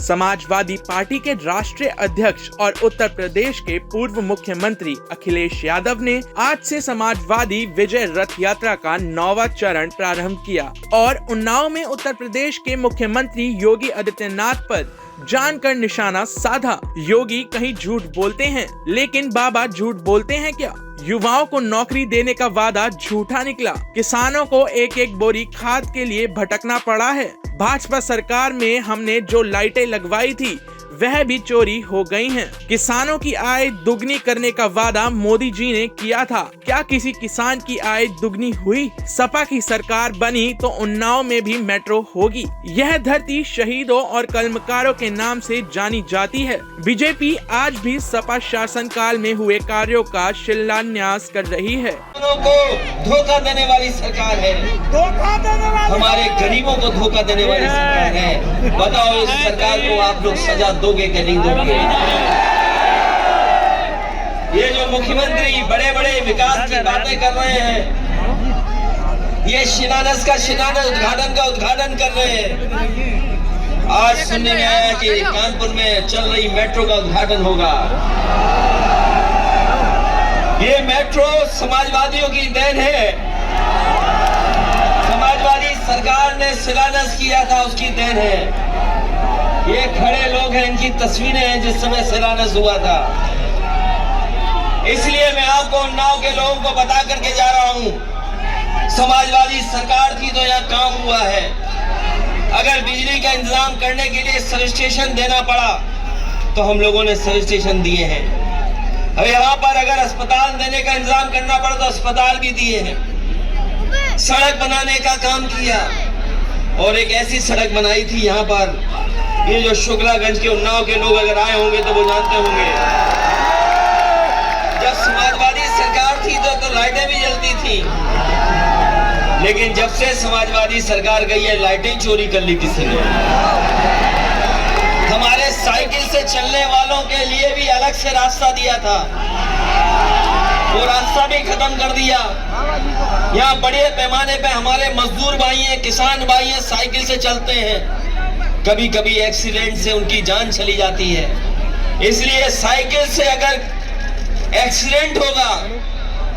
Samajwadi party के राष्ट्रीय अध्यक्ष और उत्तर प्रदेश के पूर्व मुख्यमंत्री अखिलेश यादव ने आज से समाजवादी विजय रथ यात्रा का 9वां चरण प्रारंभ किया और उन्नाव में उत्तर प्रदेश के मुख्यमंत्री योगी आदित्यनाथ पर जानकर निशाना साधा। योगी कहीं झूठ बोलते हैं, लेकिन बाबा झूठ बोलते हैं क्या? युवाओं को नौकरी देने का वादा झूठा निकला। किसानों को एक एक बोरी खाद के लिए भटकना पड़ा है। भाजपा सरकार में हमने जो लाइटें लगवाई थी वह भी चोरी हो गई हैं। किसानों की आय दुगनी करने का वादा मोदी जी ने किया था, क्या किसी किसान की आय दुगनी हुई? सपा की सरकार बनी तो उन्नाव में भी मेट्रो होगी। यह धरती शहीदों और कलमकारों के नाम से जानी जाती है। बीजेपी आज भी सपा शासन काल में हुए कार्यों का शिलान्यास कर रही है। को धोखा देने वाली सरकार है, हमारे गरीबों को धोखा देने वाली सरकार है। बताओ इस सरकार को आप लोग सजा दोगे कि नहीं दोगे? ये जो मुख्यमंत्री बड़े बड़े विकास की बातें कर रहे हैं, ये शिलान्यास का शिलान्यास उद्घाटन कर रहे हैं। आज सुनने में आया कि कानपुर में चल रही मेट्रो का उद्घाटन होगा। ये मेट्रो समाजवादियों की देन है। समाजवादी सरकार ने शिलान्यास किया था, उसकी देन है। ये खड़े लोग हैं, इनकी तस्वीरें हैं जिस समय शिलान्यास हुआ था। इसलिए मैं आपको उन्नाव के लोगों को बता करके जा रहा हूं, समाजवादी सरकार थी तो यहाँ काम हुआ है। अगर बिजली का इंतजाम करने के लिए सब स्टेशन देना पड़ा तो हम लोगों ने सब स्टेशन दिए हैं। अब यहाँ पर अगर अस्पताल देने का इंतजाम करना पड़ा तो अस्पताल भी दिए हैं। सड़क बनाने का काम किया और एक ऐसी सड़क बनाई थी यहाँ पर, ये जो शुक्लागंज के उन्नाव के लोग अगर आए होंगे तो वो जानते होंगे, जब समाजवादी सरकार थी तो लाइटें भी जलती थी, लेकिन जब से समाजवादी सरकार गई है लाइटें चोरी कर ली किसी ने। हमारे साइकिल से चलने वालों के लिए भी अलग से रास्ता दिया था, वो रास्ता भी खत्म कर दिया। यहाँ बड़े पैमाने पे हमारे मजदूर भाई हैं, किसान भाई हैं, साइकिल से चलते हैं। कभी कभी एक्सीडेंट से उनकी जान चली जाती है। इसलिए साइकिल से अगर एक्सीडेंट होगा,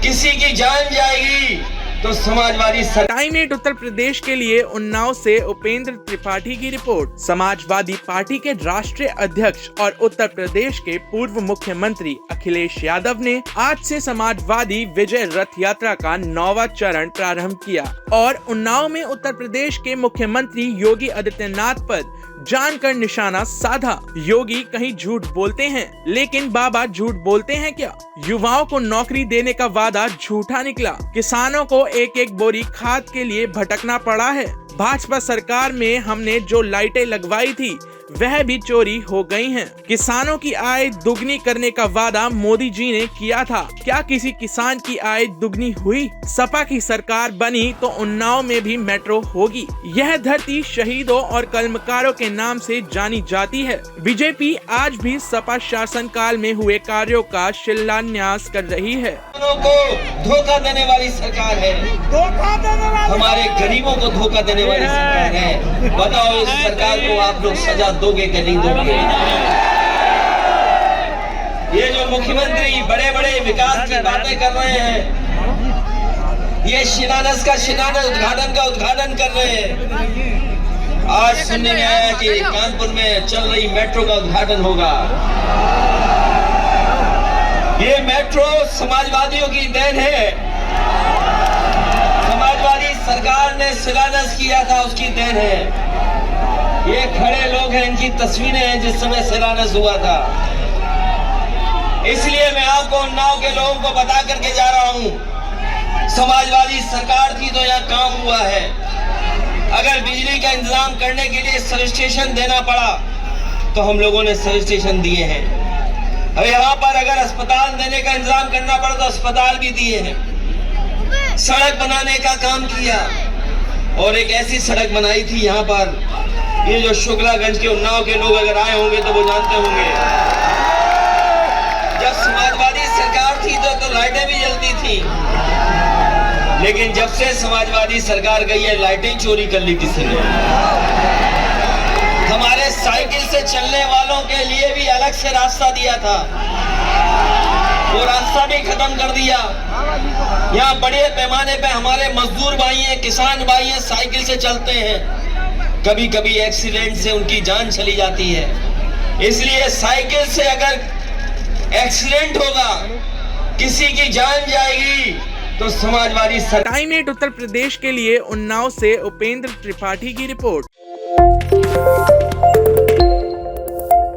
किसी की जान जाएगी तो समाजवादी टाइम 8 उत्तर प्रदेश के लिए उन्नाव से उपेंद्र त्रिपाठी की रिपोर्ट। समाजवादी पार्टी के राष्ट्रीय अध्यक्ष और उत्तर प्रदेश के पूर्व मुख्यमंत्री अखिलेश यादव ने आज से समाजवादी विजय रथ यात्रा का 9वां चरण प्रारंभ किया और उन्नाव में उत्तर प्रदेश के मुख्यमंत्री योगी आदित्यनाथ पर जानकर निशाना साधा। योगी कहीं झूठ बोलते हैं, लेकिन बाबा झूठ बोलते हैं क्या? युवाओं को नौकरी देने का वादा झूठा निकला। किसानों को एक एक बोरी खाद के लिए भटकना पड़ा है। भाजपा सरकार में हमने जो लाइटें लगवाई थी वह भी चोरी हो गई हैं। किसानों की आय दुगनी करने का वादा मोदी जी ने किया था, क्या किसी किसान की आय दुगनी हुई? सपा की सरकार बनी तो उन्नाव में भी मेट्रो होगी। यह धरती शहीदों और कलमकारों के नाम से जानी जाती है। बीजेपी आज भी सपा शासन काल में हुए कार्यों का शिलान्यास कर रही है। को धोखा देने वाली सरकार है, हमारे गरीबों को धोखा देने वाली सरकार है। बताओ इस सरकार को आप लोग सजा दोगे कि नहीं दोगे? ये जो मुख्यमंत्री बड़े बड़े विकास की बातें कर रहे हैं, ये शिलान्यास का उद्घाटन कर रहे हैं। आज सुनने में आया कि कानपुर में चल रही मेट्रो का उद्घाटन होगा। ये मेट्रो समाजवादियों की देन है। समाजवादी सरकार ने शिलान्यास किया था, उसकी देन है। ये खड़े लोग हैं, इनकी तस्वीरें हैं जिस समय शिलान्यास हुआ था। इसलिए मैं आपको उन्नाव के लोगों को बता करके जा रहा हूं, समाजवादी सरकार थी तो यहाँ काम हुआ है। अगर बिजली का इंतजाम करने के लिए सब स्टेशन देना पड़ा तो हम लोगों ने सब स्टेशन दिए हैं। अब यहाँ पर अगर अस्पताल देने का इंतजाम करना पड़ा तो अस्पताल भी दिए हैं। सड़क बनाने का काम किया और एक ऐसी सड़क बनाई थी यहाँ पर, ये जो शुक्लागंज के उन्नाव के लोग अगर आए होंगे तो वो जानते होंगे, जब समाजवादी सरकार थी तो लाइटें भी जलती थी, लेकिन जब से समाजवादी सरकार गई है लाइटें चोरी कर ली किसी ने। हमारे साइकिल से चलने वालों के लिए भी अलग से रास्ता दिया था, वो रास्ता भी खत्म कर दिया। यहाँ बड़े पैमाने पे हमारे मजदूर भाई हैं, किसान भाई हैं, साइकिल से चलते हैं, कभी कभी एक्सीडेंट से उनकी जान चली जाती है। इसलिए साइकिल से अगर एक्सीडेंट होगा, किसी की जान जाएगी, तो समाजवादी सरकार। टाइम 8 उत्तर प्रदेश के लिए उन्नाव से उपेंद्र त्रिपाठी की रिपोर्ट।